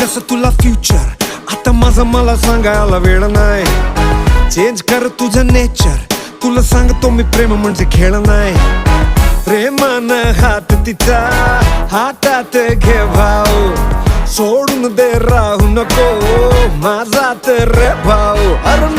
कसं तुला फ्युचर आता माझं मला सांगायला वेळ नाही. चेंज कर तुझं नेचर, तुला सांगतो मी प्रेम म्हणजे खेळ नाही. प्रेमानं हात तिचा हातात घे भाऊ, सोडून दे राहू नको माझा तर भाऊ. अरे